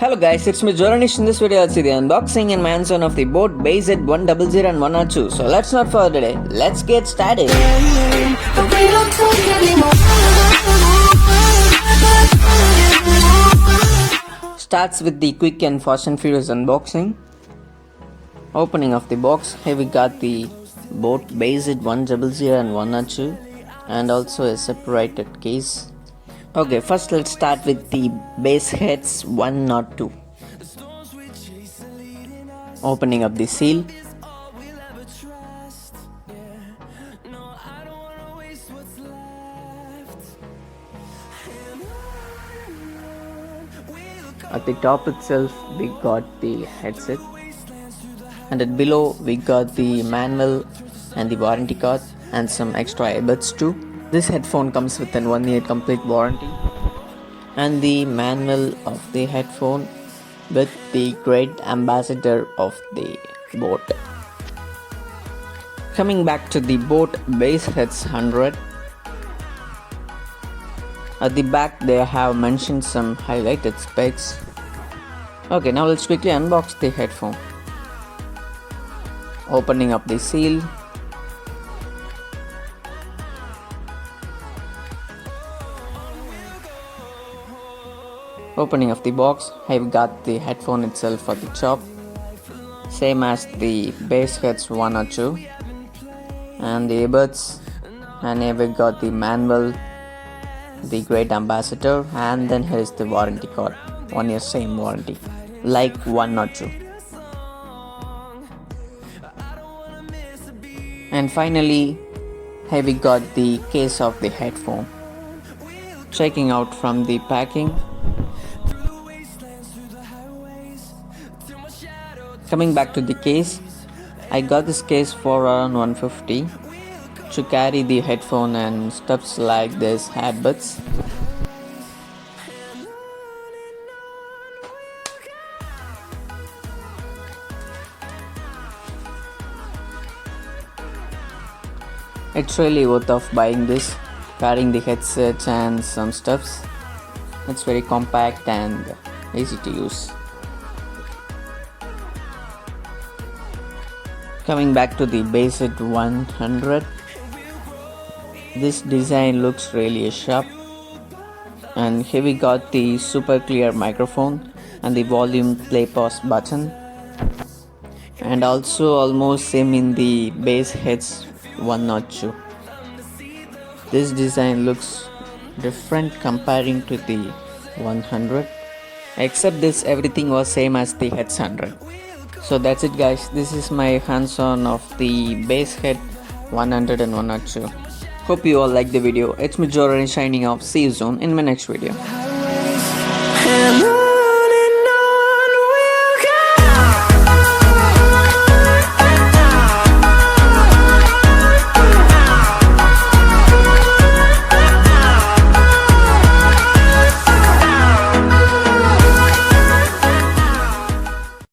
Hello guys, it's me Joranish. In this video I'll see the unboxing and hands-on of the BoAt BassHeads100 and 102. So let's not further delay, let's get started. Starts with the quick and fast and furious unboxing. Opening of the box. Here we got the BoAt BassHeads100 and 102 and also a separated case. Okay, first let's start with the Bassheads102. Opening up the seal. At the top itself we got the headset, and at below we got the manual and the warranty card and some extra earbuds too. This headphone comes with a 1-year complete warranty and the manual of the headphone with the great ambassador of the BoAt. Coming back to the BoAt Bassheads100. At the back they have mentioned some highlighted specs. Okay, now let's quickly unbox the headphone. Opening up the seal. Opening of the box, I've got the headphone itself at the top, same as the Bassheads102, and the earbuds, and here we got the manual, the great ambassador, and then here is the warranty card, 1 year same warranty, like 102. And finally, here we got the case of the headphone. Checking out from the packing. Coming back to the case, I got this case for around 150 to carry the headphone and stuffs like this earbuds. It's really worth of buying this, carrying the headsets and some stuffs. It's very compact and easy to use. Coming back to the Bassheads100, this design looks really sharp, and here we got the super clear microphone and the volume play pause button, and also almost same in the Bassheads102. This design looks different comparing to the 100, except this everything was same as the Heads100. So that's it guys, this is my hands-on of the Bassheads100 and 102. Hope you all liked the video. It's me Jordan signing off. See you soon in my next video.